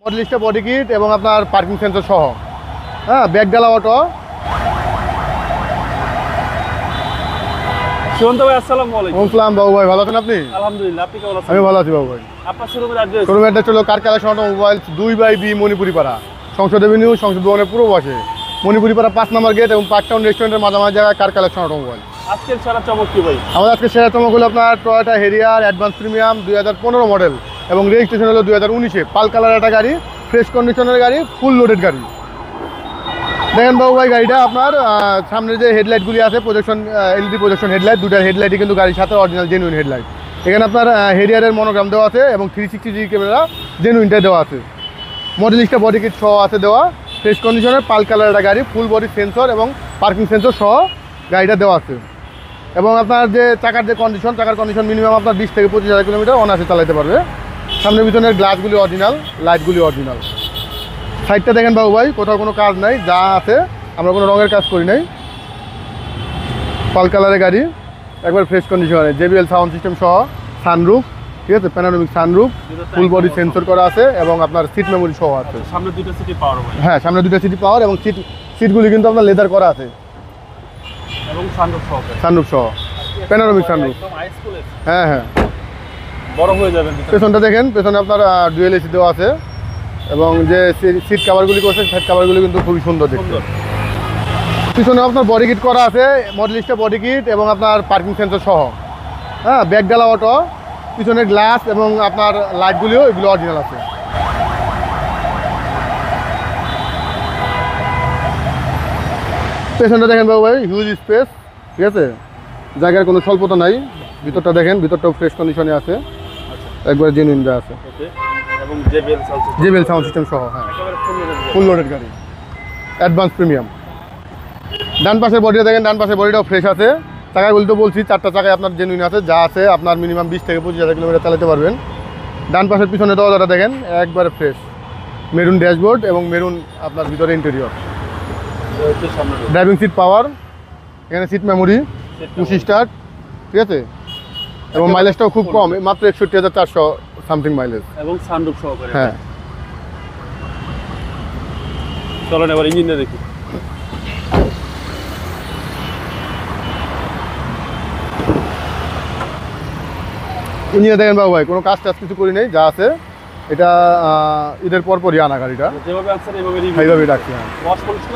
Modellista body kit এবং আপনার parking sensor সহ, হ্যাঁ, ব্যাগডালা অটো। সুমন্ত ভাই আসসালামু আলাইকুম। আসসালাম বাবু ভাই, ভালো আছেন আপনি? আলহামদুলিল্লাহ, আপনি কেমন আছেন? আমি ভালো আছি বাবু ভাই। আপনার শোরুমের অ্যাড্রেস? শোরুমের অ্যাড্রেস হলো car collection automobile 2/B Manipuri পাড়া, সংসদ এভিনিউ, সংসদ ভবনের পূর্ব পাশে, মণিপুরি পাড়া 5 নম্বর গেট এবং পার্ক টাউন রেস্টুরেন্টের মাঝামাঝি জায়গায় কার কালেকশন অটোমোবাইল। আজকের সেরা চমক কি ভাই? আমাদের আজকে সেরা চমক হলো আপনার Toyota Harrier advance premium 2015 model এবং রেজিস্ট্রেশন হলো 2019-এ, পাল কালার একটা গাড়ি, ফ্রেশ কন্ডিশনের গাড়ি, ফুল লোডেড গাড়ি। দেখেন বাবু ভাই, গাড়িটা আপনার সামনে যে হেডলাইটগুলি আছে, প্রজেকশন এলইডি প্রজেকশন হেডলাইট, দুটার হেডলাইটই কিন্তু গাড়ির সাথে অরিজিনাল জেনুইন হেডলাইট। এখানে আপনার হেরিয়ারের মনোগ্রাম দেওয়া আছে এবং 360 ক্যামেরা জেনুইনটাই দেওয়া আছে। মডেলিস্টা বডি কিট সহ আছে দেওয়া, ফ্রেশ কন্ডিশনের পাল কালার একটা গাড়ি, ফুল বডি সেন্সর এবং পার্কিং সেন্সর সহ গাড়িটা দেওয়া আছে। এবং আপনার যে চাকার যে কন্ডিশন, চাকার কন্ডিশন মিনিমাম আপনার 20 থেকে 25,000 কিলোমিটার অনায়াসে চালাতে পারবে। সামনের পিছনের গ্লাসগুলি অরিজিনাল, লাইটগুলি অরিজিনাল। সাইডটা দেখেন বাবু ভাই, কোথাও কোনো কাজ নাই, যা আছে আমরা কোনো রঙের কাজ করি নাই। পাল কালারের গাড়ি, একবার ফ্রেশ কন্ডিশনে, JBL সাউন্ড সিস্টেম সহ, সানরুফ, ঠিক আছে, panoramic sunroof, full body sensor করা আছে এবং আপনার সিট মেমোরি সহ আছে। সামনে দুটো সিটি পাওয়ার ভাই? হ্যাঁ, সামনে দুটো সিটি পাওয়ার এবং সিটগুলি কিন্তু আপনার লেদার করা আছে এবং সানরুফ সহ। সানরুফ সহ, প্যানোরামিক সানরুফ। একদম হাই স্কুলে হ্যাঁ হ্যাঁ, বড় হয়ে যাবে। পেছনটা দেখেন, পেছনে আপনার ডুয়েল এসি দেওয়া আছে এবং যে সিট কাভারগুলি করছে, সিট কাভারগুলি কিন্তু খুবই সুন্দর দেখতে। পিছনে আপনার বডি কিট করা আছে, মডেলিস্টা বডি কিট এবং আপনার পার্কিং সেন্সর সহ, হ্যাঁ, ব্যাগডালা অটো, পিছনের গ্লাস এবং আপনার লাইটগুলিও এগুলো অরিজিনাল আছে। পেছনটা দেখেন বাবু ভাই, হিউজ স্পেস, ঠিক আছে, জায়গার কোনো স্বল্পতা নাই। ভিতরটা দেখেন, ভিতরটাও ফ্রেশ কন্ডিশনে আছে, একবার জেনুইন দেওয়া আছে, এবং JBL সাউন্ড সিস্টেম সহ। হ্যাঁ, একেবারে ফুল লোডেড গাড়ি, অ্যাডভান্স প্রিমিয়াম। ডান পাশের বডিটা দেখেন, ডান পাশের বডিটাও ফ্রেশ আছে। চাকাগুলি তো বলছি, 4টা চাকায় আপনার জেনুইন আছে, যা আছে আপনার মিনিমাম 20 থেকে 25,000 কিলোমিটার চালাতে পারবেন। ডান পাশের পিছনে দরজাটা দেখেন, একবারে ফ্রেশ, মেরুন ড্যাশবোর্ড এবং মেরুন আপনার ভিতরে ইন্টেরিয়র, ড্রাইভিং সিট পাওয়ার, এখানে সিট মেমোরি, পুশ স্টার্ট, ঠিক আছে, এবং মাইলেজটাও খুব কম, মাত্র 61,400 সামথিং মাইলেজ এবং সানরুফ সহকারে। হ্যাঁ, চলেন এবার ইঞ্জিনটা দেখি। ইঞ্জিনে দেখেন বাবু ভাই, কোনো কাজ টাজ কিছু করি নেই, যা আছে এটা ঈদের পরপরই আনা গাড়িটা, যেভাবে আনছেন এইভাবে এইভাবেই রাখছি। হ্যাঁ,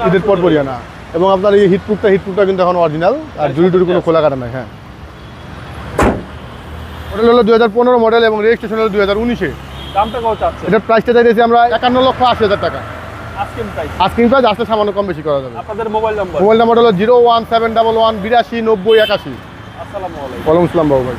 ঈদের পরপরই আনা এবং আপনার এই হিটপ্রুফটা কিন্তু এখন অরিজিনাল, আর জুড়ি টুড়ি কোনো খোলা কাটা নাই। হ্যাঁ, মডেল হলো 2015 মডেল এবং রেজিস্ট্রেশন হলো 2019-এ। দামটা কত চাচ্ছেন? এটার প্রাইসটা চাইতেছি আমরা 51,80,000 টাকা। আস্কিং প্রাইস, আসতে সামান্য কম বেশি করা যাবে। আপনাদের মোবাইল নাম্বার? মোবাইল নাম্বার হলো 01711 82 90 81। আসসালামু আলাইকুম। ওয়ালাইকুম আসসালাম বাবু ভাই।